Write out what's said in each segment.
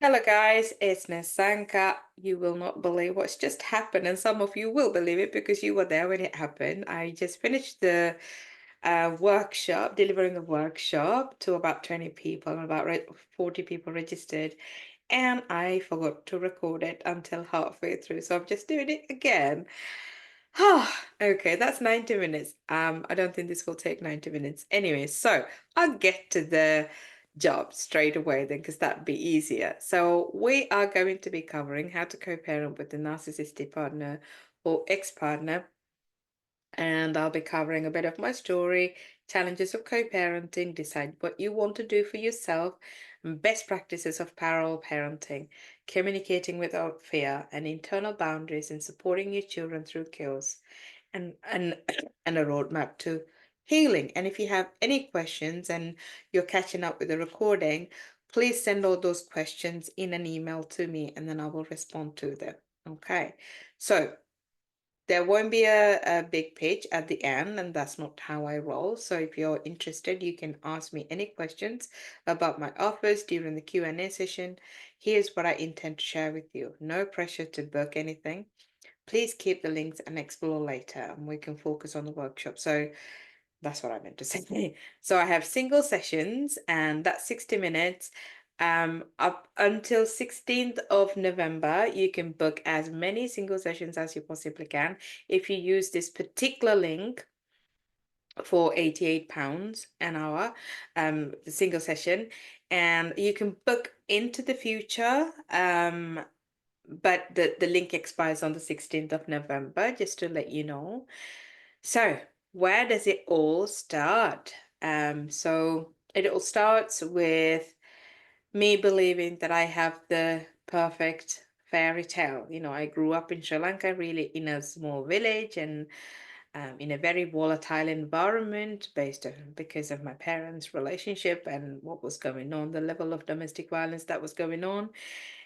Hello guys, it's Nisanka. You will not believe what's just happened, and some of you will believe it because you were there when it happened. I just finished the workshop, delivering a workshop to about 20 people, and about 40 people registered, and I forgot to record it until halfway through. So I'm just doing it again. Okay, that's 90 minutes. I don't think this will take 90 minutes. Anyway, so I'll get to the job straight away then, because that'd be easier. So we are going to be covering how to co-parent with the narcissistic partner or ex-partner, and I'll be covering a bit of my story, challenges of co-parenting, decide what you want to do for yourself, and best practices of parallel parenting, communicating without fear, and internal boundaries, and supporting your children through chaos, and and a roadmap to healing. And if you have any questions and you're catching up with the recording, please send all those questions in an email to me, and then I will respond to them. Okay. So there won't be a big pitch at the end, and that's not how I roll. So if you're interested, you can ask me any questions about my offers during the Q&A session. Here's what I intend to share with you. No pressure to book anything. Please keep the links and explore later, and we can focus on the workshop. So that's what I meant to say. So I have single sessions, and that's 60 minutes. Up until 16th of November, you can book as many single sessions as you possibly can. If you use this particular link for £88 an hour, the single session, and you can book into the future. But the link expires on the 16th of November, just to let you know. So, where does it all start? So it all starts with me believing that I have the perfect fairy tale. I grew up in Sri Lanka, really in a small village, and in a very volatile environment based on because of my parents' relationship and what was going on, the level of domestic violence that was going on.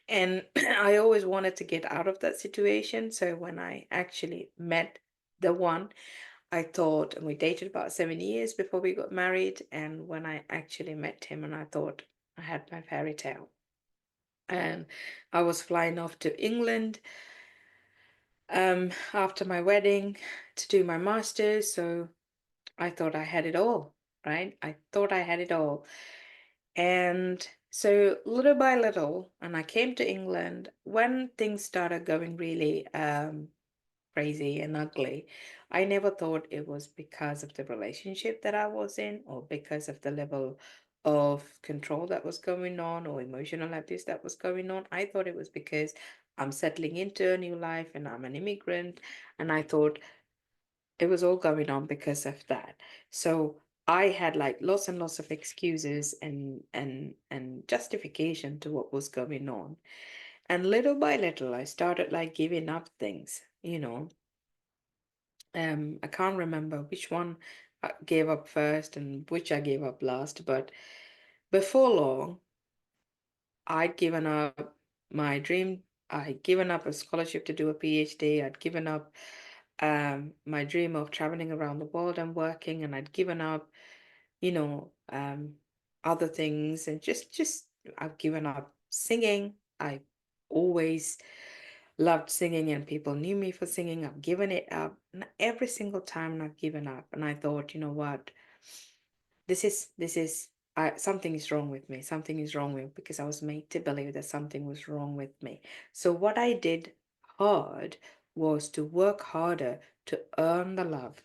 And I always wanted to get out of that situation. So when I actually met the one, I thought, and we dated about 7 years before we got married. And when I actually met him, and I thought I had my fairy tale. And I was flying off to England after my wedding to do my master's. So I thought I had it all, right? I thought I had it all. And so little by little, and I came to England when things started going really crazy and ugly. I never thought it was because of the relationship that I was in or because of the level of control that was going on or emotional abuse that was going on. I thought it was because I'm settling into a new life and I'm an immigrant. And I thought it was all going on because of that. So I had like lots and lots of excuses and justification to what was going on. And little by little, I started like giving up things. I can't remember which one I gave up first and which I gave up last, but before long, I'd given up my dream. I'd given up a scholarship to do a PhD. I'd given up my dream of traveling around the world and working, and I'd given up, you know, um, other things, and just I've given up singing. I always loved singing, and people knew me for singing. I've given it up, and every single time I've given up, and I thought, you know what, this is something is wrong with me. Something is wrong with me because I was made to believe that something was wrong with me. So what I did hard was to work harder to earn the love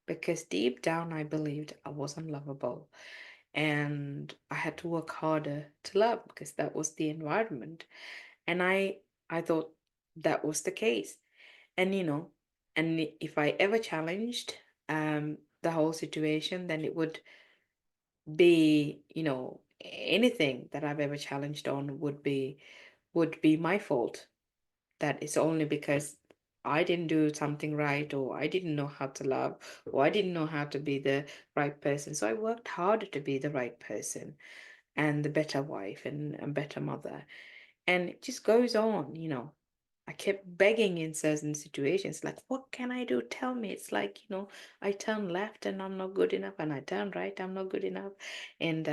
because deep down I believed I wasn't lovable, and I had to work harder to love because that was the environment. And I thought that was the case. And if I ever challenged the whole situation, then it would be, anything that I've ever challenged on would be my fault. That it's only because I didn't do something right, or I didn't know how to love, or I didn't know how to be the right person. So I worked harder to be the right person and the better wife and a better mother. And it just goes on. I kept begging in certain situations, like, what can I do? Tell me. It's like, I turn left and I'm not good enough, and I turn right, I'm not good enough. And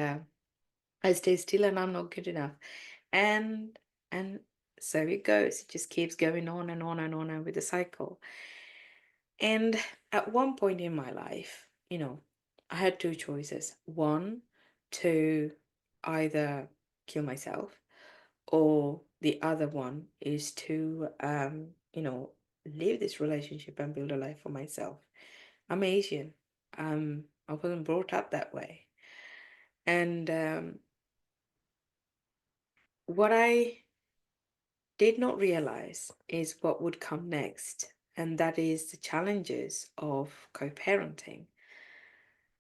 I stay still and I'm not good enough. And and so it goes. It just keeps going on and on and on and with the cycle. And at one point in my life, I had two choices. One, to either kill myself, or the other one is to leave this relationship and build a life for myself. I'm Asian. I wasn't brought up that way. And what I did not realize is what would come next, and that is the challenges of co-parenting.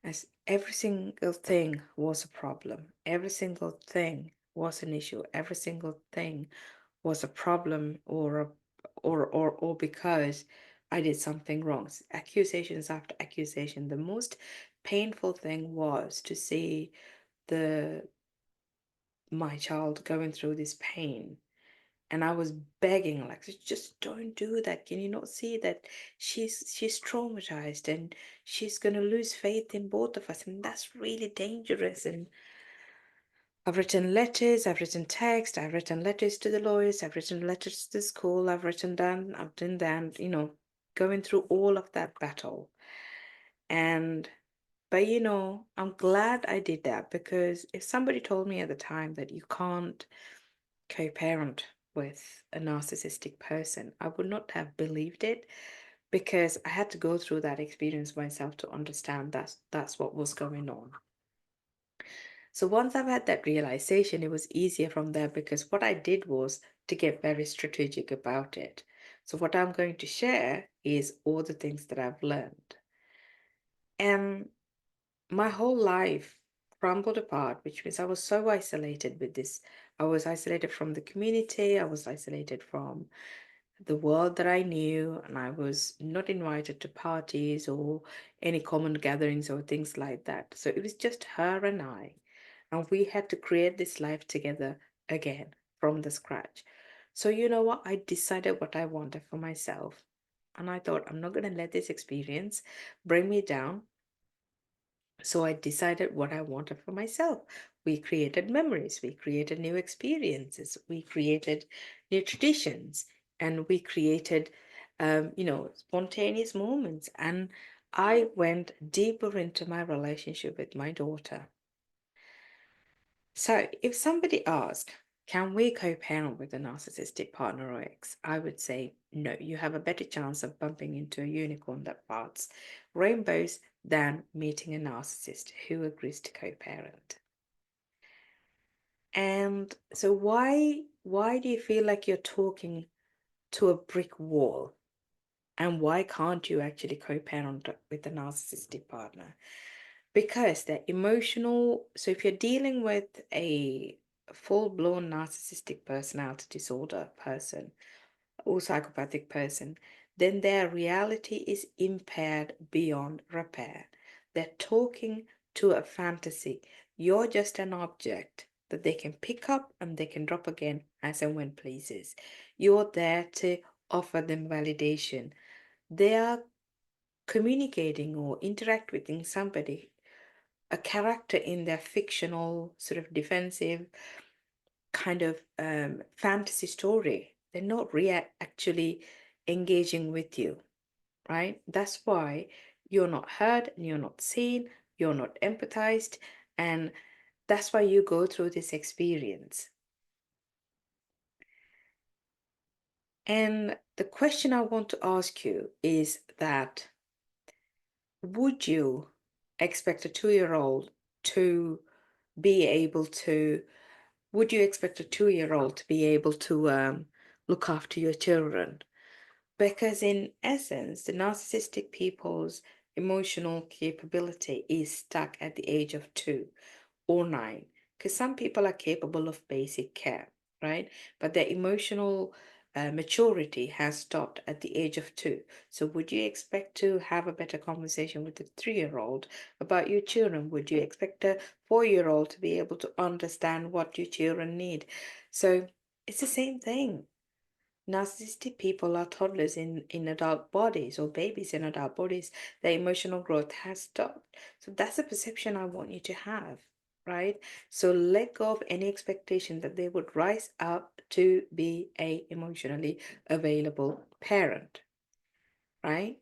As every single thing was a problem, every single thing was an issue, every single thing was a problem, or because I did something wrong. Accusations after accusation. The most painful thing was to see the my child going through this pain. And I was begging, like, just don't do that. Can you not see that she's traumatized and she's gonna lose faith in both of us, and that's really dangerous. And I've written letters, I've written text, I've written letters to the lawyers, I've written letters to the school, I've done that, going through all of that battle. And but I'm glad I did that, because if somebody told me at the time that you can't co-parent with a narcissistic person, I would not have believed it, because I had to go through that experience myself to understand that's what was going on. So once I've had that realization, it was easier from there, because what I did was to get very strategic about it. So what I'm going to share is all the things that I've learned. And my whole life crumbled apart, which means I was so isolated with this. I was isolated from the community, I was isolated from the world that I knew, and I was not invited to parties or any common gatherings or things like that. So it was just her and I, and we had to create this life together again from the scratch. So you know what? I decided what I wanted for myself, and I thought, I'm not going to let this experience bring me down. So I decided what I wanted for myself. We created memories, we created new experiences, we created new traditions, and we created, spontaneous moments. And I went deeper into my relationship with my daughter. So if somebody asks, can we co-parent with a narcissistic partner or ex? I would say no. You have a better chance of bumping into a unicorn that parts rainbows than meeting a narcissist who agrees to co-parent. And so why do you feel like you're talking to a brick wall? And why can't you actually co-parent with a narcissistic partner? Because they're emotional. So if you're dealing with a full-blown narcissistic personality disorder person or psychopathic person, then their reality is impaired beyond repair. They're talking to a fantasy. You're just an object that they can pick up and they can drop again as and when pleases. You're there to offer them validation. They are communicating or interacting with somebody, a character in their fictional sort of defensive kind of fantasy story. They're not actually engaging with you, right? That's why you're not heard and you're not seen, you're not empathized, and that's why you go through this experience. And the question I want to ask you is that, would you expect a 2-year-old to be able to would you expect a 2-year-old to be able to look after your children? Because in essence, the narcissistic people's emotional capability is stuck at the age of 2 or 9. Because some people are capable of basic care, right? But their emotional maturity has stopped at the age of 2. So would you expect to have a better conversation with a 3-year-old about your children? Would you expect a 4-year-old to be able to understand what your children need? So it's the same thing. Narcissistic people are toddlers in adult bodies, or babies in adult bodies. Their emotional growth has stopped. So that's a perception I want you to have, right? So let go of any expectation that they would rise up to be a emotionally available parent, right?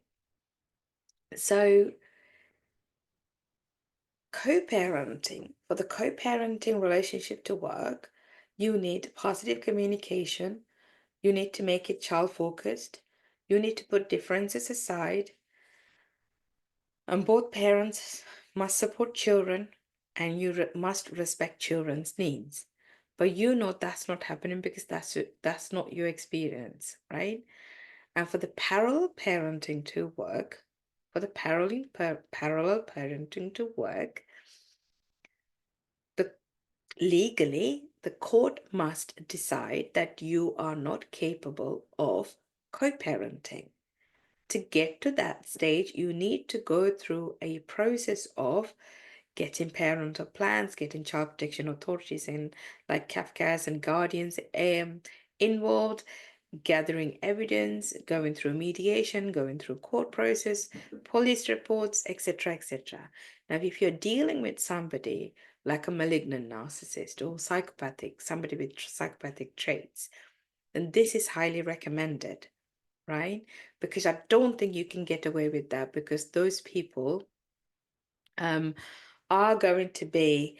So co-parenting, for the co-parenting relationship to work, you need positive communication. You need to make it child focused. You need to put differences aside. And both parents must support children, and you must respect children's needs. But you know that's not happening because that's not your experience, right? And for the parallel parenting to work, for the parallel parenting to work, the legally the court must decide that you are not capable of co-parenting. To get to that stage, you need to go through a process of getting parental plans, getting child protection authorities in, like Kafka's and guardians, involved, gathering evidence, going through mediation, going through court process, police reports, etc., etc. Now, if you're dealing with somebody like a malignant narcissist or psychopathic, somebody with psychopathic traits, then this is highly recommended, right? Because I don't think you can get away with that, because those people um, are going to be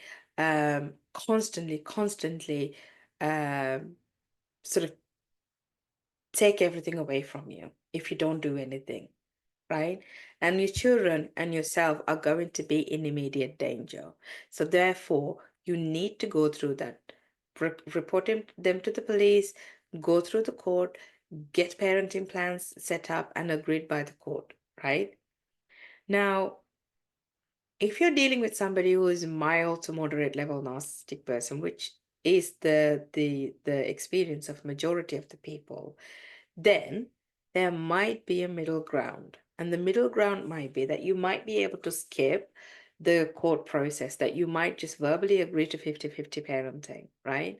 constantly um, sort of take everything away from you if you don't do anything, right? And your children and yourself are going to be in immediate danger. So therefore, you need to go through that, reporting them to the police, go through the court, get parenting plans set up and agreed by the court, right? Now, if you're dealing with somebody who is mild to moderate level narcissistic person, which is the experience of majority of the people, then there might be a middle ground. And the middle ground might be that you might be able to skip the court process, that you might just verbally agree to 50-50 parenting, right?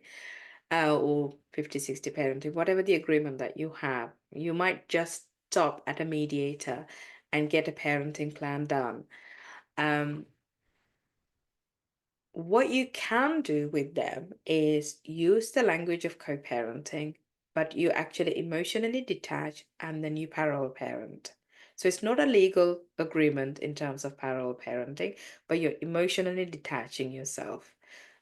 Or 50-60 parenting, whatever the agreement that you have. You might just stop at a mediator and get a parenting plan done. Um, what you can do with them is use the language of co-parenting, but you actually emotionally detach and then you parallel parent. So it's not a legal agreement in terms of parallel parenting, but you're emotionally detaching yourself.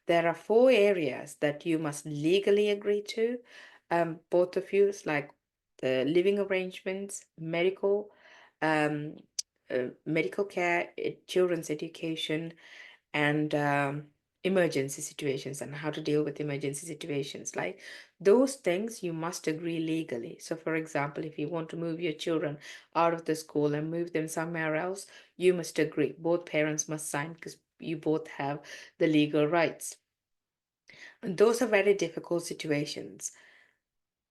There are four areas that you must legally agree to, both of you. It's like the living arrangements, um, medical care, children's education, and emergency situations and how to deal with emergency situations. Like those things you must agree legally. So, for example, if you want to move your children out of the school and move them somewhere else, you must agree. Both parents must sign because you both have the legal rights. And those are very difficult situations.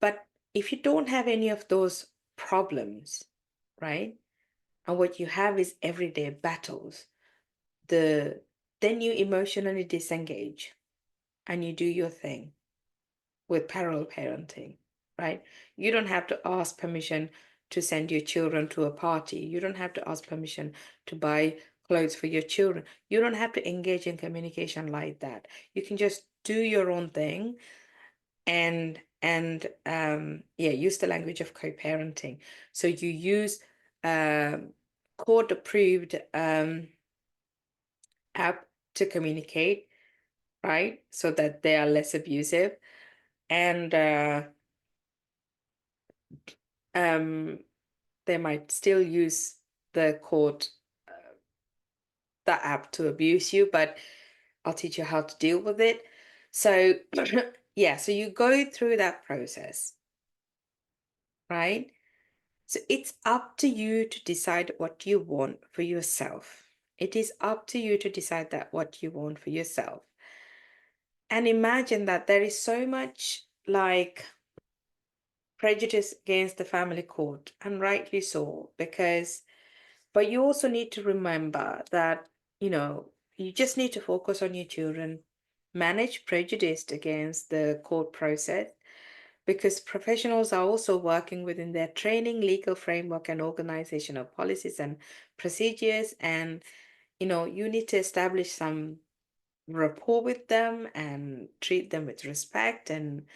But if you don't have any of those problems, right? And what you have is everyday battles, the then you emotionally disengage and you do your thing with parallel parenting, right? You don't have to ask permission to send your children to a party. You don't have to ask permission to buy clothes for your children. You don't have to engage in communication like that. You can just do your own thing and yeah, use the language of co-parenting. So you use court approved app to communicate, right? So that they are less abusive. And um, they might still use the court, the app to abuse you, but I'll teach you how to deal with it. So, yeah, so you go through that process, right? So it's up to you to decide what you want for yourself. It is up to you to decide that what you want for yourself. And imagine that there is so much like prejudice against the family court, and rightly so, because, but you also need to remember that, you just need to focus on your children, manage prejudice against the court process, because professionals are also working within their training, legal framework, and organizational policies and procedures. And, you need to establish some rapport with them and treat them with respect, and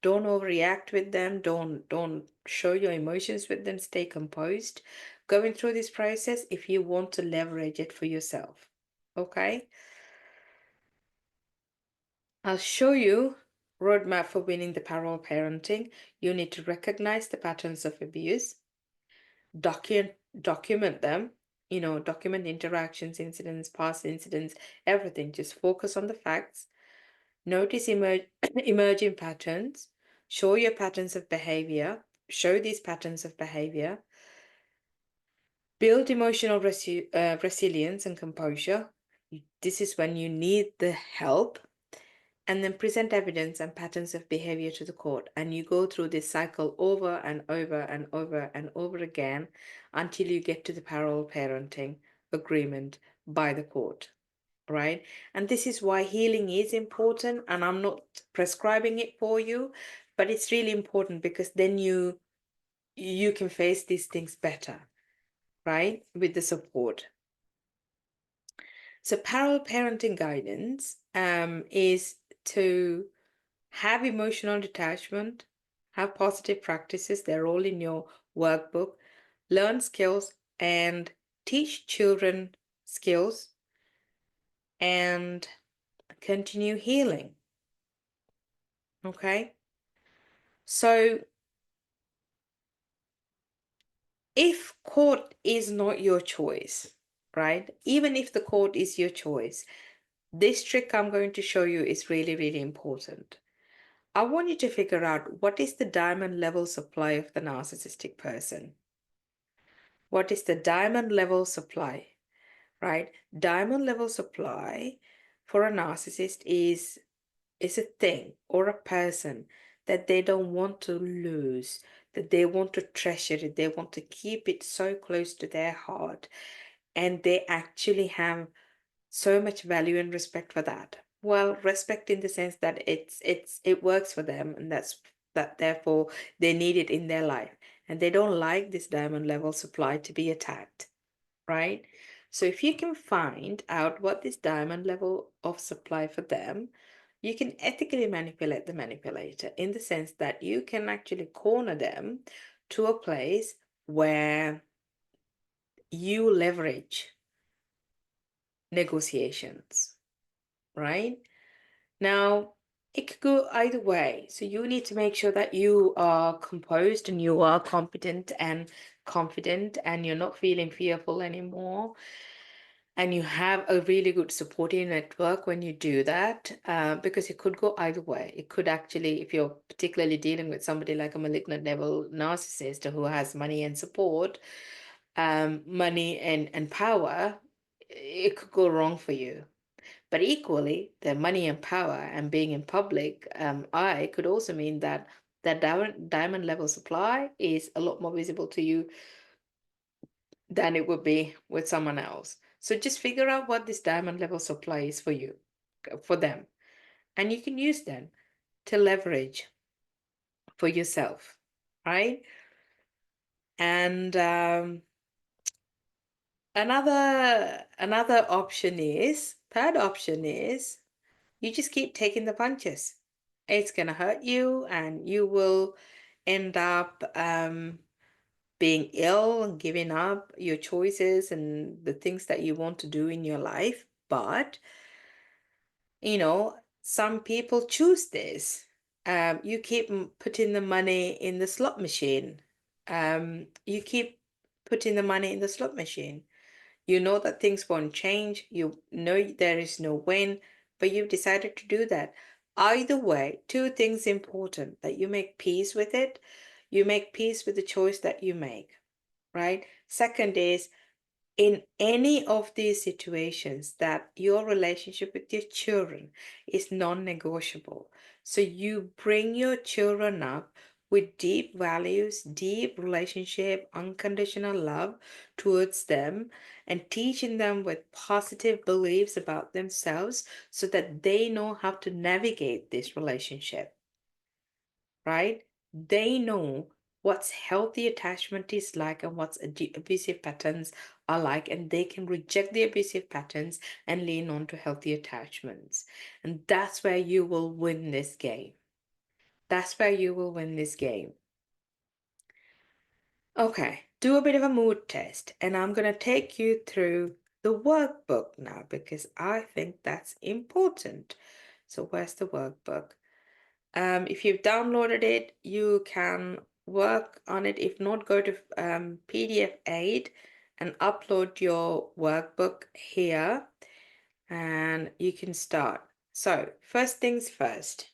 don't overreact with them. Don't show your emotions with them. Stay composed going through this process if you want to leverage it for yourself. Okay? I'll show you roadmap for winning the parallel parenting. You need to recognize the patterns of abuse, document document them, document interactions, incidents, past incidents, everything. Just focus on the facts. Notice emerging patterns. Show your patterns of behavior. Show these patterns of behavior. Build emotional resilience and composure. This is when you need the help. And then present evidence and patterns of behavior to the court. And you go through this cycle over and over and over and over again until you get to the parallel parenting agreement by the court, right? And this is why healing is important. And I'm not prescribing it for you, but it's really important because then you can face these things better, right? With the support. So parallel parenting guidance is to have emotional detachment, have positive practices, they're all in your workbook, learn skills and teach children skills and continue healing. Okay? So if court is not your choice, right? Even if the court is your choice, this trick I'm going to show you is really, really important. I want you to figure out what is the diamond level supply of the narcissistic person. What is the diamond level supply, right? Diamond level supply for a narcissist is a thing or a person that they don't want to lose, that they want to treasure it, they want to keep it so close to their heart, and they actually have so much value and respect for that. Well, respect in the sense that it works for them, and that therefore they need it in their life, and they don't like this diamond level supply to be attacked, right? So if you can find out what this diamond level of supply for them, you can ethically manipulate the manipulator in the sense that you can actually corner them to a place where you leverage negotiations, right? Now, it could go either way. So you need to make sure that you are composed and you are competent and confident and you're not feeling fearful anymore. And you have a really good supporting network when you do that, because it could go either way. It could actually, if you're particularly dealing with somebody like a malignant level narcissist who has money and support, money and power, it could go wrong for you. But equally, the money and power and being in public eye could also mean that that diamond level supply is a lot more visible to you than it would be with someone else. So just figure out what this diamond level supply is for you, for them, and you can use them to leverage for yourself, right? And another option is, third option is, you just keep taking the punches. It's gonna hurt you, and you will end up being ill and giving up your choices and the things that you want to do in your life. But, some people choose this. You keep putting the money in the slot machine. You keep putting the money in the slot machine. You know that things won't change. You know there is no win, but you've decided to do that. Either way, two things important: that you make peace with it. You make peace with the choice that you make, right? Second is, in any of these situations, that your relationship with your children is non-negotiable. So you bring your children up with deep values, deep relationship, unconditional love towards them, and teaching them with positive beliefs about themselves so that they know how to navigate this relationship, right? They know what's healthy attachment is like and what's abusive patterns are like, and they can reject the abusive patterns and lean on to healthy attachments. And that's where you will win this game. That's where you will win this game. Okay, do a bit of a mood test, and I'm going to take you through the workbook now because I think that's important. So, where's the workbook? If you've downloaded it, you can work on it. If not, go to PDF Aid and upload your workbook here, and you can start. So, first things first,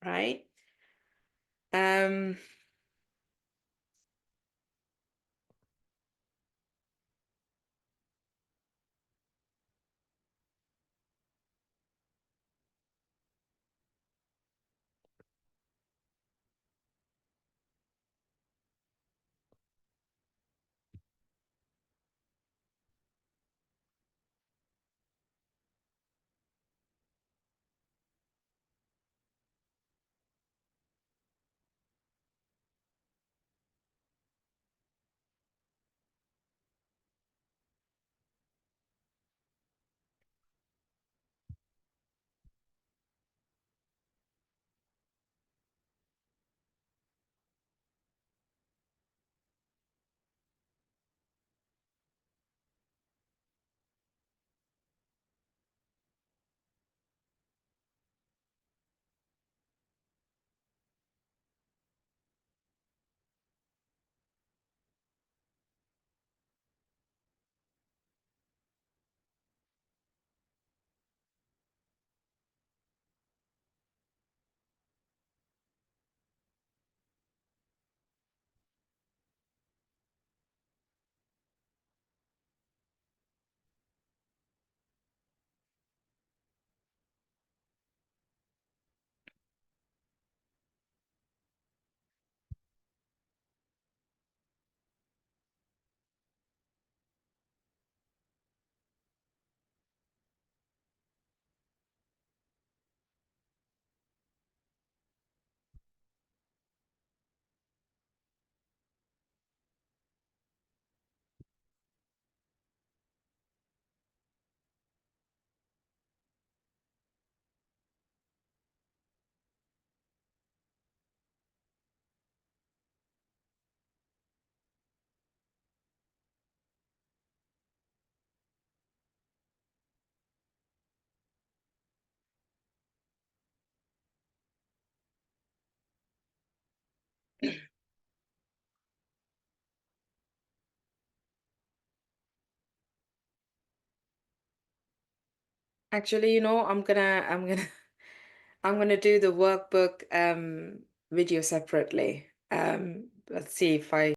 right? Um, Actually, I'm gonna do the workbook video separately. Let's see if I